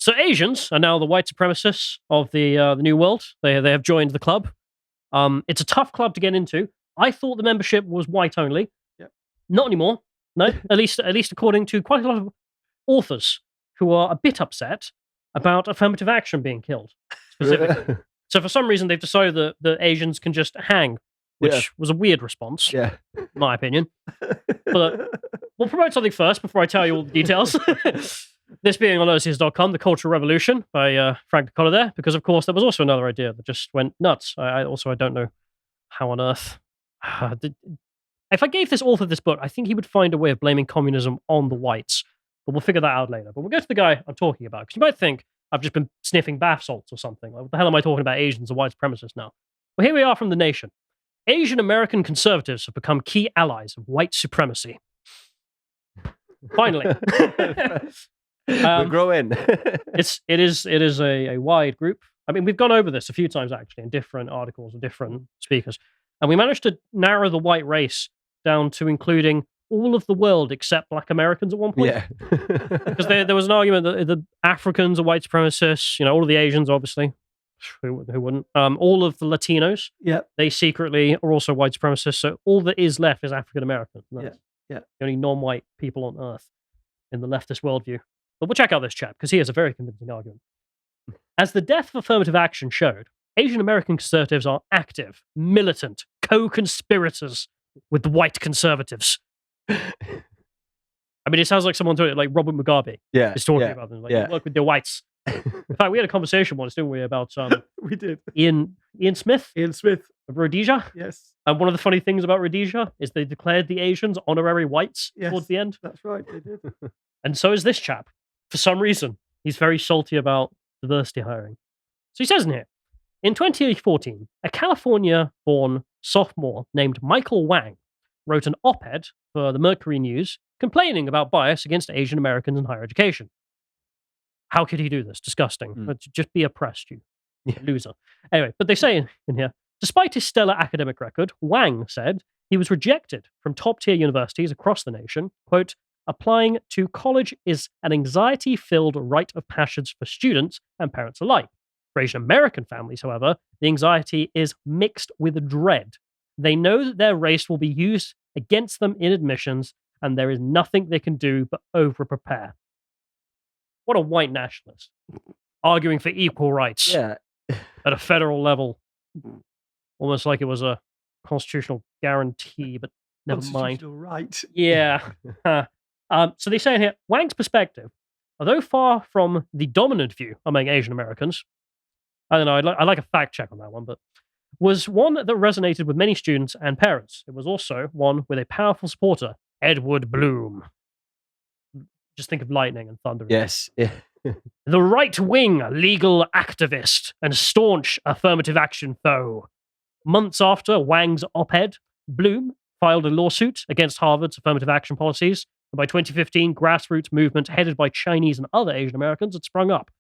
So Asians are now the white supremacists of the New World. They have joined the club. It's a tough club to get into. I thought the membership was white only. Yep. Not anymore. No, at least according to quite a lot of authors who are a bit upset about affirmative action being killed specifically. So for some reason they've decided that Asians can just hang, which was a weird response, in my opinion. But we'll promote something first before I tell you all the details. This being on Lotus.com, The Cultural Revolution by Frank DeColla there, because of course there was also another idea that just went nuts. I don't know how on earth. If I gave this author this book, I think he would find a way of blaming communism on the whites. But we'll figure that out later. But we'll go to the guy I'm talking about, because you might think I've just been sniffing bath salts or something. Like, what the hell am I talking about Asians and white supremacists now? Well, here we are from The Nation. Asian American conservatives have become key allies of white supremacy. Finally. We're growing. it is a wide group. I mean, we've gone over this a few times actually in different articles and different speakers, and we managed to narrow the white race down to including all of the world except Black Americans at one point. Yeah, because there was an argument that the Africans are white supremacists. All of the Asians, obviously. Who wouldn't? All of the Latinos. Yeah, they secretly are also white supremacists. So all that is left is African Americans. Yeah. The only non-white people on Earth in the leftist worldview. But we'll check out this chap, because he has a very convincing argument. As the death of affirmative action showed, Asian American conservatives are active, militant, co-conspirators with the white conservatives. I mean, it sounds like someone doing it, like Robert Mugabe is talking about them. Like, you work with the whites. In fact, we had a conversation once, didn't we, about we did. Ian Smith of Rhodesia. Yes. And one of the funny things about Rhodesia is they declared the Asians honorary whites towards the end. That's right, they did. And so is this chap. For some reason, he's very salty about diversity hiring. So he says in here, in 2014, a California-born sophomore named Michael Wang wrote an op-ed for the Mercury News complaining about bias against Asian Americans in higher education. How could he do this? Disgusting. Just be oppressed, you loser. Anyway, but they say in here, despite his stellar academic record, Wang said he was rejected from top-tier universities across the nation. Quote, applying to college is an anxiety-filled rite of passage for students and parents alike. For Asian American families, however, the anxiety is mixed with dread. They know that their race will be used against them in admissions, and there is nothing they can do but over-prepare. What a white nationalist. Arguing for equal rights at a federal level. Almost like it was a constitutional guarantee, but never mind. Right. Yeah. So they say in here, Wang's perspective, although far from the dominant view among Asian Americans, I don't know, I'd like a fact check on that one, but was one that resonated with many students and parents. It was also one with a powerful supporter, Edward Bloom. Just think of lightning and thunder. Yes. Yeah. The right-wing legal activist and staunch affirmative action foe. Months after Wang's op-ed, Bloom filed a lawsuit against Harvard's affirmative action policies. And by 2015, grassroots movement headed by Chinese and other Asian Americans had sprung up.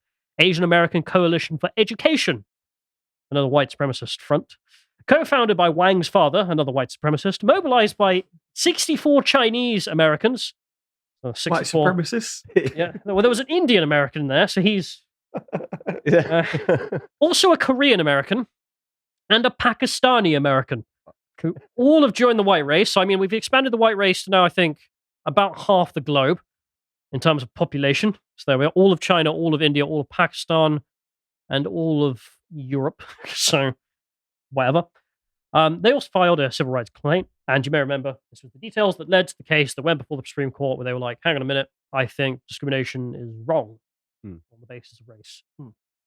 Asian American Coalition for Education, another white supremacist front, co-founded by Wang's father, another white supremacist, mobilized by 64 Chinese Americans. 64. White supremacists? Yeah. Well, there was an Indian American in there, so he's also a Korean American and a Pakistani American who all have joined the white race. So, I mean, we've expanded the white race to now, I think, about half the globe in terms of population. So there we are, all of China, all of India, all of Pakistan, and all of Europe. So, whatever. They also filed a civil rights complaint, and you may remember this was the details that led to the case that went before the Supreme Court, where they were like, hang on a minute, I think discrimination is wrong on the basis of race.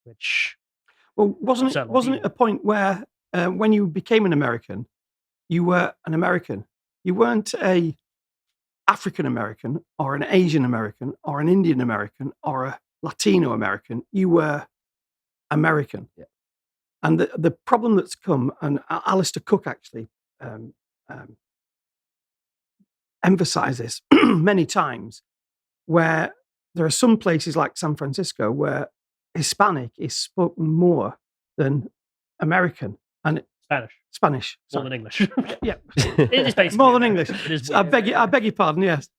Which, well, wasn't it a point where when you became an American, you were an American? You weren't a African American or an Asian American or an Indian American or a Latino American. You were American. Yeah. And the problem that's come, and Alistair Cook actually emphasizes many times, where there are some places like San Francisco where Hispanic is spoken more than American. And Spanish. More than English. Yeah. It is basically more than English. It is I beg your pardon, yes.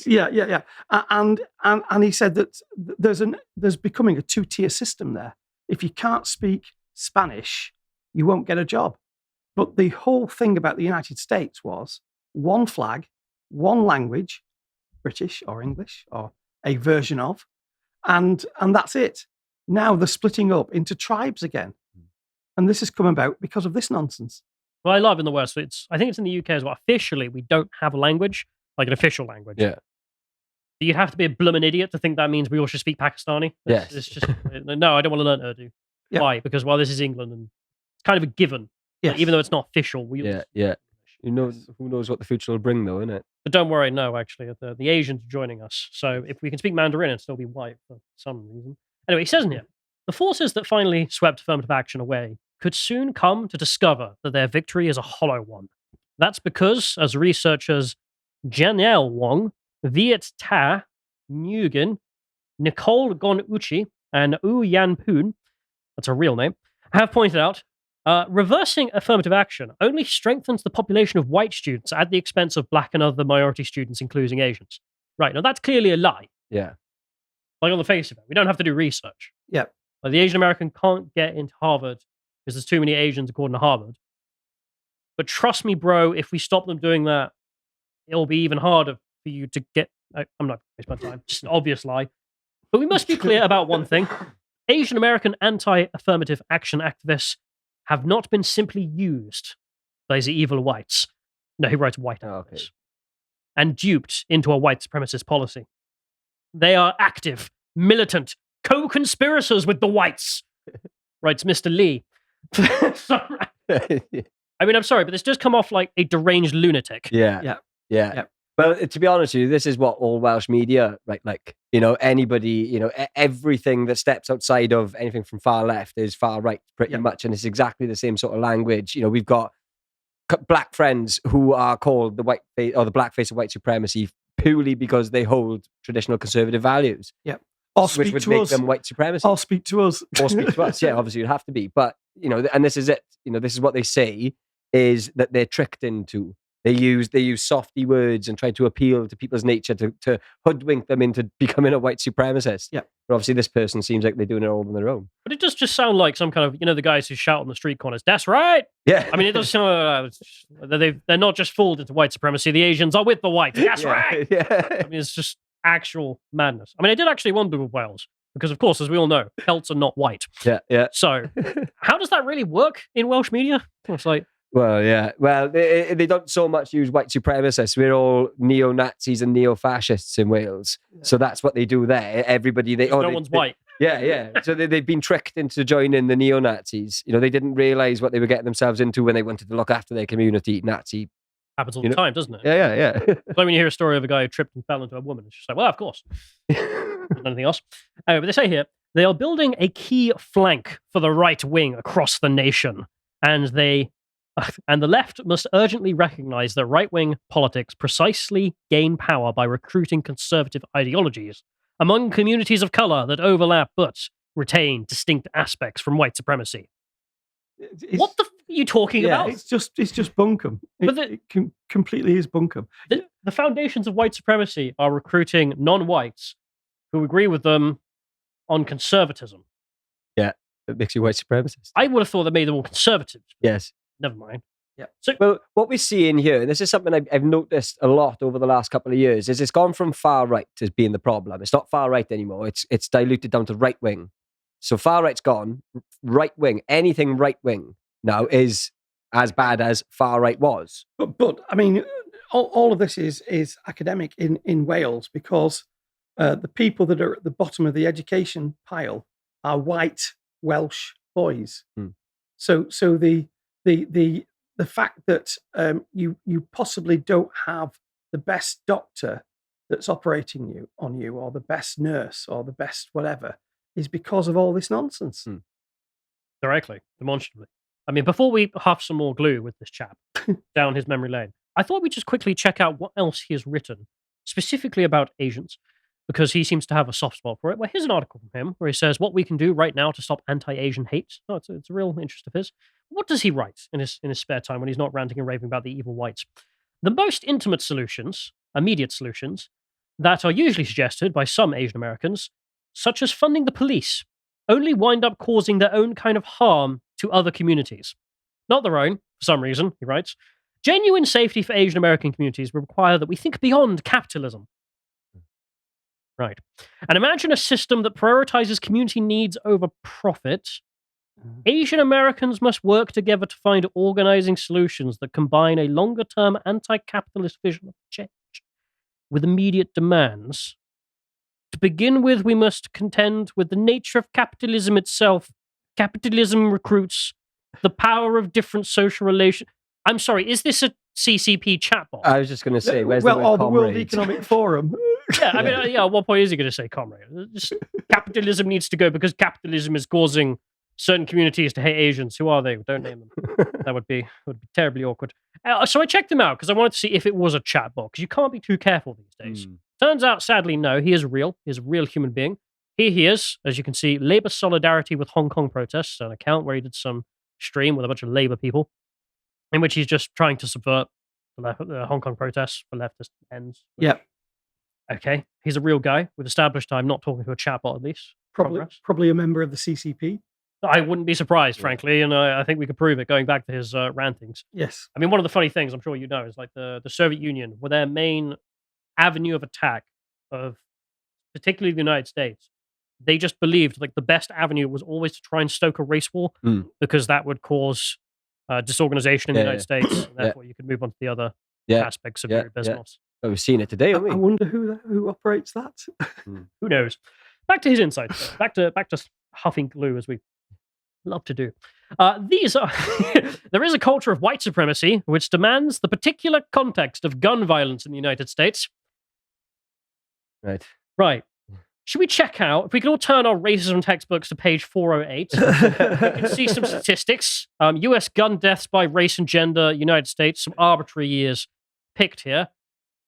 Yeah. And he said that there's becoming a two-tier system there. If you can't speak Spanish, you won't get a job. But the whole thing about the United States was one flag, one language, British or English or a version of, and that's it. Now they're splitting up into tribes again. And this has come about because of this nonsense. Well, I love in the West. I think it's in the UK as well. Officially, we don't have a language, like an official language. Yeah. You'd have to be a bloomin' idiot to think that means we all should speak Pakistani. Yes. It's just, no, I don't want to learn Urdu. Yeah. Why? Because, well, this is England and it's kind of a given. Yes. Even though it's not official. Yeah. Who knows what the future will bring, though, innit? But don't worry, no, actually. The Asians are joining us. So if we can speak Mandarin and still be white for some reason. Anyway, he says in here, the forces that finally swept affirmative action away could soon come to discover that their victory is a hollow one. That's because, as researchers Janelle Wong, Viet Ta Nguyen, Nicole Gonuchi, and U Yan Poon, that's a real name, have pointed out, reversing affirmative action only strengthens the population of white students at the expense of black and other minority students, including Asians. Right, now that's clearly a lie. Yeah. Like on the face of it, we don't have to do research. Yeah. Like the Asian American can't get into Harvard because there's too many Asians according to Harvard. But trust me, bro, if we stop them doing that, it'll be even harder for you to get... I'm not going to waste my time. Just an obvious lie. But we must be clear about one thing. Asian American anti-affirmative action activists have not been simply used by the evil whites. No, he writes white activists. Okay. And duped into a white supremacist policy. They are active, militant, co-conspirators with the whites, writes Mr. Lee. I mean, I'm sorry, but this does come off like a deranged lunatic. Yeah. Well, to be honest with you, this is what all Welsh media, right? Like, anybody, everything that steps outside of anything from far left is far right, pretty much. And it's exactly the same sort of language. We've got black friends who are called the white face or the black face of white supremacy purely because they hold traditional conservative values. Yeah. Or which would make them white supremacy. Or speak to us. Or speak to us. Yeah, obviously you'd have to be. But, and this is it. This is what they say is that they're tricked into. They use softy words and try to appeal to people's nature to hoodwink them into becoming a white supremacist. Yeah. But obviously this person seems like they're doing it all on their own. But it does just sound like some kind of, the guys who shout on the street corners, "That's right!" Yeah. I mean, it does sound they're not just fooled into white supremacy. The Asians are with the whites. That's right! Yeah. I mean, it's just actual madness. I mean, I did actually wonder with Wales, because of course, as we all know, Celts are not white. Yeah. So, how does that really work in Welsh media? It's like... Well, yeah. Well, they don't so much use white supremacists. We're all neo-Nazis and neo-fascists in Wales. So that's what they do there. Everybody... no one's white. Yeah. So they've been tricked into joining the neo-Nazis. They didn't realise what they were getting themselves into when they wanted to look after their community. Nazi... Happens all the time, doesn't it? Yeah. Like when you hear a story of a guy who tripped and fell into a woman, it's just like, well, of course. Anything else? But they say here, they are building a key flank for the right wing across the nation. And the left must urgently recognize that right-wing politics precisely gain power by recruiting conservative ideologies among communities of color that overlap but retain distinct aspects from white supremacy. What the f are you talking about? It's just bunkum. It completely is bunkum. The foundations of white supremacy are recruiting non-whites who agree with them on conservatism. Yeah, it makes you white supremacist. I would have thought that made them more conservative. Yes. Never mind. Yeah. So, well, what we see in here, and this is something I've noticed a lot over the last couple of years, is it's gone from far right as being the problem. It's not far right anymore. It's diluted down to right wing. So far right's gone. Right wing, anything right wing now is as bad as far right was. But I mean, all of this is academic in Wales because the people that are at the bottom of the education pile are white Welsh boys. So the fact that you possibly don't have the best doctor that's operating on you, or the best nurse, or the best whatever, is because of all this nonsense. Directly, demonstrably. I mean, before we huff some more glue with this chap down his memory lane, I thought we'd just quickly check out what else he has written, specifically about Asians, because he seems to have a soft spot for it. Well, here's an article from him where he says what we can do right now to stop anti-Asian hate. Oh, it's a real interest of his. What does he write in his spare time when he's not ranting and raving about the evil whites? The most intimate solutions, immediate solutions, that are usually suggested by some Asian Americans, such as funding the police, only wind up causing their own kind of harm to other communities. Not their own, for some reason, he writes. Genuine safety for Asian American communities will require that we think beyond capitalism. Right. And imagine a system that prioritizes community needs over profit. Asian Americans must work together to find organizing solutions that combine a longer-term anti-capitalist vision of change with immediate demands. To begin with, we must contend with the nature of capitalism itself. Capitalism recruits the power of different social relations. I'm sorry, is this a CCP chatbot? I was just going to say, where's the word the World Economic Forum. Yeah, I mean, at what point is he going to say comrade? Just, capitalism needs to go because capitalism is causing certain communities to hate Asians. Who are they? Don't name them. That would be terribly awkward. So I checked him out because I wanted to see if it was a chatbot, because you can't be too careful these days. Turns out, sadly, no, he is real. He's a real human being. Here he is, as you can see, Labour Solidarity with Hong Kong Protests, an account where he did some stream with a bunch of Labour people, in which he's just trying to subvert the Hong Kong protests for leftist ends. Yeah. Okay, he's a real guy with established time, not talking to a chatbot at least. Probably a member of the CCP. I wouldn't be surprised, frankly, and I think we could prove it going back to his rantings. Yes. I mean, one of the funny things, I'm sure you know, is like the Soviet Union, were their main avenue of attack of particularly the United States. They just believed like the best avenue was always to try and stoke a race war because that would cause disorganization in the United States, and therefore you could move on to the other aspects of your business. Well, we've seen it today, haven't we? I wonder who operates that. Who knows? Back to his insights. Back to huffing glue, as we love to do. These are there is a culture of white supremacy which demands the particular context of gun violence in the United States. Right. Should we check out, if we could all turn our racism textbooks to page 408, we can see some statistics. US gun deaths by race and gender, United States, some arbitrary years picked here.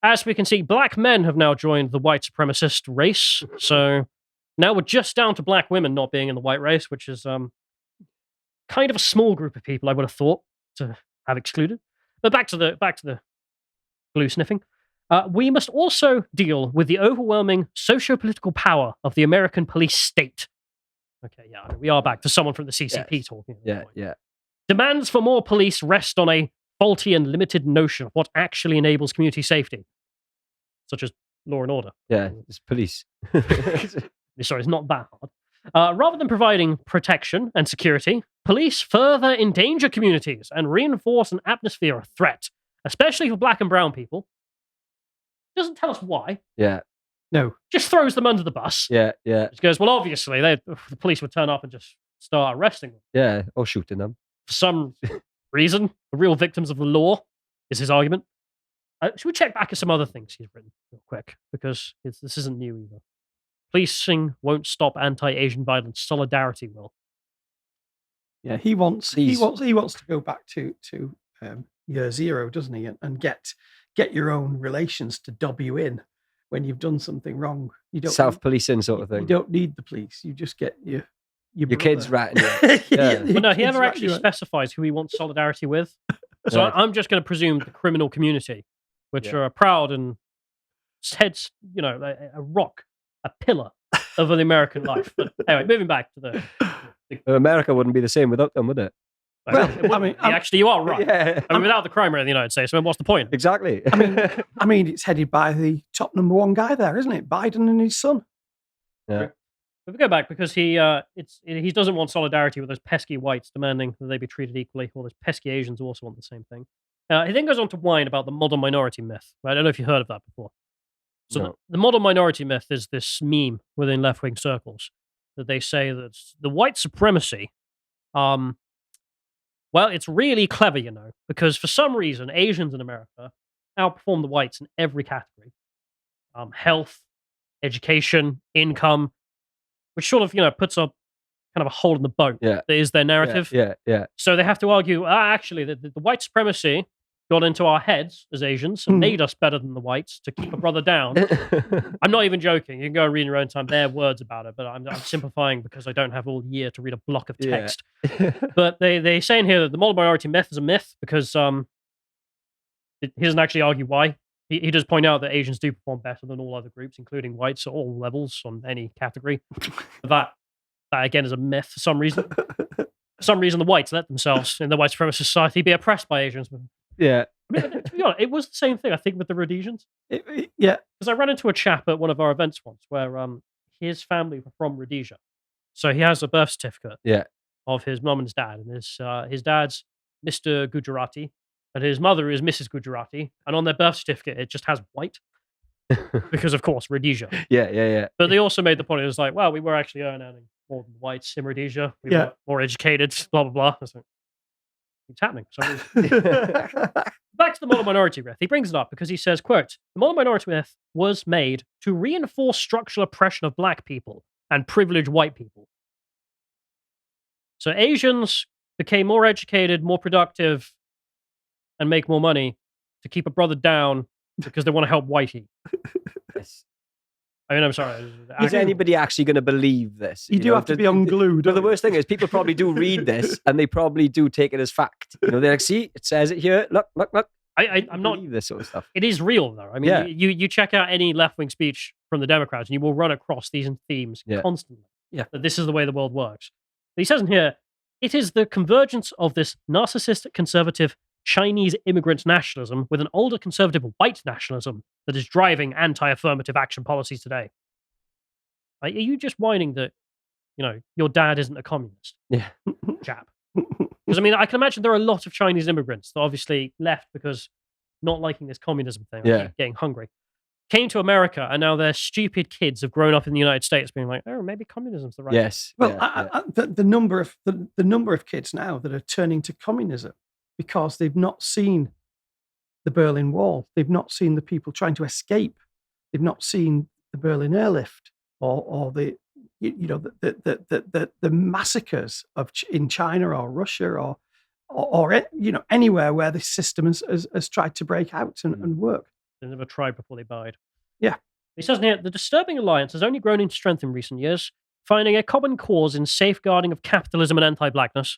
As we can see, black men have now joined the white supremacist race. So now we're just down to black women not being in the white race, which is kind of a small group of people I would have thought to have excluded. But back to the glue sniffing. We must also deal with the overwhelming socio-political power of the American police state. Okay, yeah, I mean, we are back to someone from the CCP talking. Yeah. Demands for more police rest on a faulty and limited notion of what actually enables community safety, such as law and order. Yeah, it's police. Sorry, it's not that hard. Rather than providing protection and security, police further endanger communities and reinforce an atmosphere of threat, especially for black and brown people. Doesn't tell us why. Yeah. No. Just throws them under the bus. Yeah. Just goes, well, obviously, the police would turn up and just start arresting them. Yeah, or shooting them. For some reason, the real victims of the law is his argument. Should we check back at some other things he's written real quick? Because this isn't new either. Policing won't stop anti-Asian violence. Solidarity will. Yeah, he wants to go back to year zero, doesn't he? And get your own relations to dob you in when you've done something wrong. You don't self-policing sort of thing. You don't need the police. You just get your kids ratting you. Yeah. But no, he never actually specifies who he wants solidarity with. So I'm just going to presume the criminal community, which are proud and heads, a rock, a pillar of the American life. But anyway, moving back to the America wouldn't be the same without them, would it? Well, actually, you are right. Yeah. I mean, without the crime rate in the United States, I mean, what's the point? Exactly. I mean, it's headed by the top number one guy there, isn't it? Biden and his son. Yeah. If we go back, because he doesn't want solidarity with those pesky whites demanding that they be treated equally, or those pesky Asians who also want the same thing. He then goes on to whine about the model minority myth. Right? I don't know if you heard of that before. So the model minority myth is this meme within left-wing circles that they say that the white supremacy, well, it's really clever, because for some reason, Asians in America outperform the whites in every category. Health, education, income, which sort of, puts a kind of a hole in the boat. Yeah. That is their narrative. Yeah. So they have to argue, actually, the white supremacy got into our heads as Asians and made us better than the whites to keep a brother down. I'm not even joking. You can go and read in your own time their words about it, but I'm simplifying because I don't have all year to read a block of text. But they say in here that the model minority myth is a myth because he doesn't actually argue why. He does point out that Asians do perform better than all other groups, including whites at all levels on any category. That again is a myth for some reason. For some reason, the whites let themselves in the white supremacist society be oppressed by Asians. Yeah. I mean, to be honest, it was the same thing, I think, with the Rhodesians. Yeah. Because I ran into a chap at one of our events once where his family were from Rhodesia. So he has a birth certificate of his mum and his dad. And his dad's Mr. Gujarati, and his mother is Mrs. Gujarati. And on their birth certificate, it just has white. Because, of course, Rhodesia. Yeah. But they also made the point, it was like, well, we were actually earning more than whites in Rhodesia. We were more educated, blah, blah, blah. It's like, it's happening. Back to the model minority myth. He brings it up because he says, quote, the model minority myth was made to reinforce structural oppression of black people and privileged white people. So Asians became more educated, more productive, and make more money to keep a brother down because they want to help whitey. Yes. I mean, I'm sorry. Is anybody actually going to believe this? You do have to be unglued. Well, the worst thing is people probably do read this and they probably do take it as fact. They're like, see, it says it here. Look. I'm not believe this sort of stuff. It is real, though. I mean, you check out any left-wing speech from the Democrats and you will run across these themes constantly. Yeah. That this is the way the world works. But he says in here, it is the convergence of this narcissistic, conservative Chinese immigrant nationalism with an older conservative white nationalism that is driving anti-affirmative action policies today. Are you just whining that, your dad isn't a communist? Yeah. Chap. Because, I mean, I can imagine there are a lot of Chinese immigrants that obviously left because not liking this communism thing, getting hungry, came to America, and now their stupid kids have grown up in the United States being like, oh, maybe communism's the right Yes. Well, the number of kids now that are turning to communism because they've not seen the Berlin Wall, they've not seen the people trying to escape, they've not seen the Berlin airlift or the massacres in China or Russia or anywhere where this system has tried to break out and work. They never tried before they died. Yeah. He says here, the disturbing alliance has only grown in strength in recent years, finding a common cause in safeguarding of capitalism and anti-Blackness.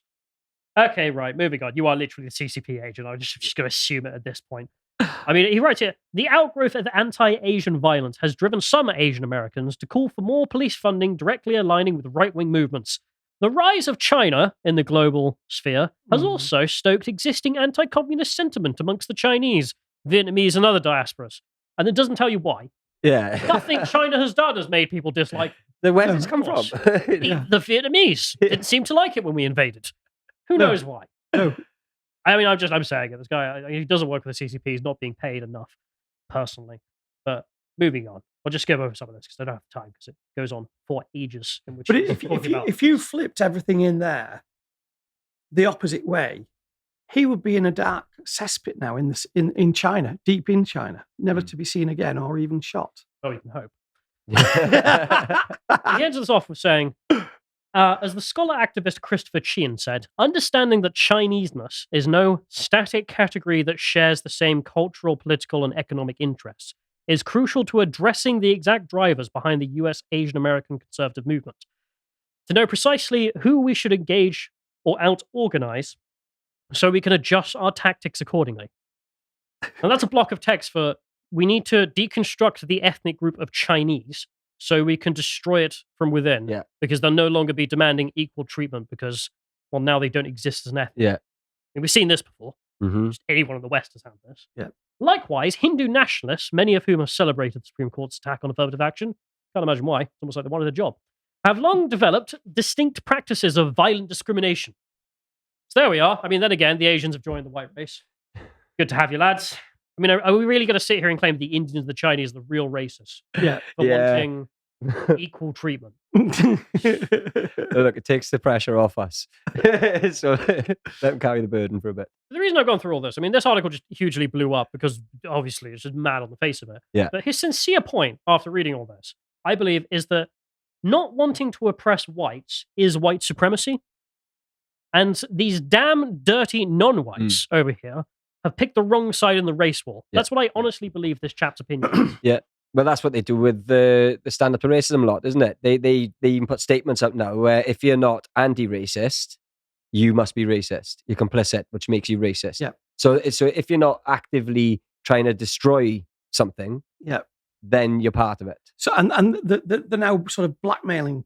Okay, right, moving on. You are literally the CCP agent. I'm just going to assume it at this point. I mean, he writes here, the outgrowth of anti-Asian violence has driven some Asian Americans to call for more police funding directly aligning with right-wing movements. The rise of China in the global sphere has also stoked existing anti-communist sentiment amongst the Chinese, Vietnamese, and other diasporas. And it doesn't tell you why. Yeah. Nothing China has done has made people dislike. Where did this come from? The Vietnamese didn't seem to like it when we invaded. Who knows why? No. I mean, I'm saying it. This guy, he doesn't work for the CCP. He's not being paid enough, personally. But moving on. I'll just skip over some of this because I don't have time because it goes on for ages. But if you flipped everything in there the opposite way, he would be in a dark cesspit now in China, deep in China, never to be seen again or even shot. Oh, you can hope. He ends this off with saying, as the scholar activist Christopher Chin said, understanding that Chineseness is no static category that shares the same cultural, political, and economic interests is crucial to addressing the exact drivers behind the US Asian American conservative movement. To know precisely who we should engage or out-organize so we can adjust our tactics accordingly. And that's a block of text for we need to deconstruct the ethnic group of Chinese so we can destroy it from within because they'll no longer be demanding equal treatment because, well, now they don't exist as an ethnic. Yeah. And we've seen this before. Just anyone in the West has had this. Yeah. Likewise, Hindu nationalists, many of whom have celebrated the Supreme Court's attack on affirmative action, can't imagine why, it's almost like they wanted a job, have long developed distinct practices of violent discrimination. So there we are. I mean, then again, the Asians have joined the white race. Good to have you, lads. I mean, are we really going to sit here and claim the Indians and the Chinese are the real racists for wanting equal treatment? Look, it takes the pressure off us. So let them carry the burden for a bit. The reason I've gone through all this, I mean, this article just hugely blew up because obviously it's just mad on the face of it. Yeah. But his sincere point after reading all this, I believe, is that not wanting to oppress whites is white supremacy. And these damn dirty non-whites over here have picked the wrong side in the race war. That's what I honestly believe this chap's opinion is. Yeah. Well, that's what they do with the stand-up to racism lot, isn't it? They even put statements up now where if you're not anti-racist, you must be racist. You're complicit, which makes you racist. Yeah. So if you're not actively trying to destroy something, Yeah. then you're part of it. So, and they're now sort of blackmailing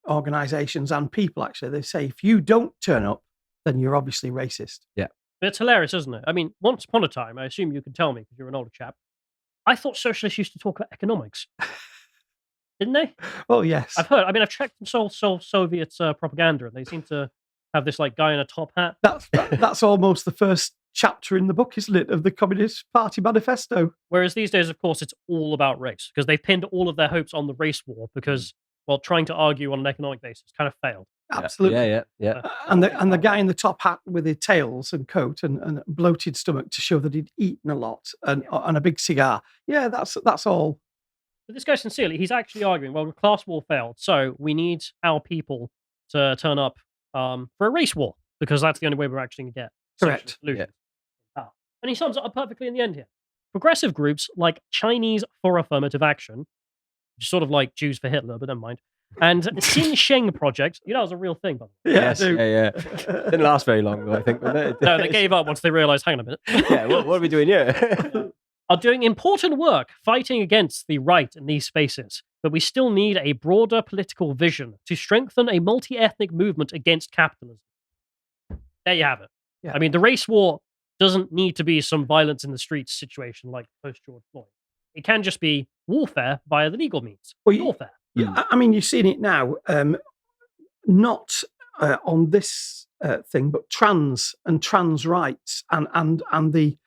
organisations and people, actually. They say, if you don't turn up, then you're obviously racist. Yeah. It's hilarious, isn't it? I mean, once upon a time, I assume you can tell me because you're an older chap, I thought socialists used to talk about economics. Didn't they? Oh, yes. I've heard. I mean, I've checked Soviet propaganda, and they seem to have this like guy in a top hat. That's almost the first chapter in the book, isn't it, of the Communist Party manifesto? Whereas these days, of course, it's all about race because they've pinned all of their hopes on the race war because, well, trying to argue on an economic basis kind of failed. Absolutely. Yeah. And the guy in the top hat with his tails and coat and bloated stomach to show that he'd eaten a lot and a big cigar. Yeah, that's all. But this guy, sincerely, he's actually arguing, well, the class war failed, so we need our people to turn up for a race war because that's the only way we're actually going to get Correct. solutions. Yeah. And he sums it up perfectly in the end here. Progressive groups like Chinese for Affirmative Action, which is sort of like Jews for Hitler, but never mind, and Xin Sheng Project, you know, it was a real thing, by the way. Yes, yeah. Didn't last very long, though, I think. No, they gave up once they realised, hang on a minute. Yeah, what are we doing here? Are doing important work fighting against the right in these spaces, but we still need a broader political vision to strengthen a multi-ethnic movement against capitalism. There you have it. Yeah. I mean, the race war doesn't need to be some violence in the streets situation like post-George Floyd. It can just be warfare via the legal means. Warfare. Yeah, I mean, you've seen it now, not on this thing, but trans rights and the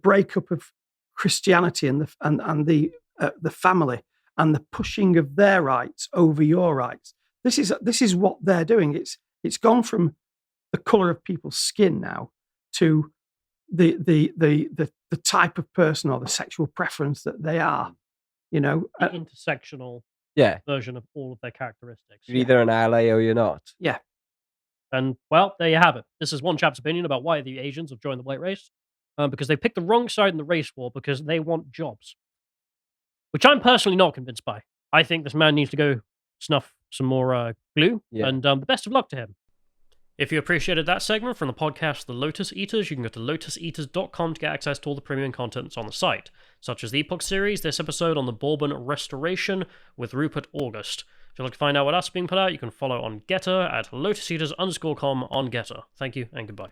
breakup of Christianity and the family and the pushing of their rights over your rights. This is what they're doing. It's gone from the color of people's skin now to the type of person or the sexual preference that they are. You know, the intersectional version of all of their characteristics. You're either an ally or you're not. Yeah. And well, there you have it. This is one chap's opinion about why the Asians have joined the white race. Because they picked the wrong side in the race war because they want jobs. Which I'm personally not convinced by. I think this man needs to go snuff some more glue, and the best of luck to him. If you appreciated that segment from the podcast The Lotus Eaters, you can go to lotuseaters.com to get access to all the premium content that's on the site, such as the Epoch series, this episode on the Bourbon Restoration with Rupert August. If you'd like to find out what else is being put out, you can follow on Getter at lotuseaters_com on Getter. Thank you and goodbye.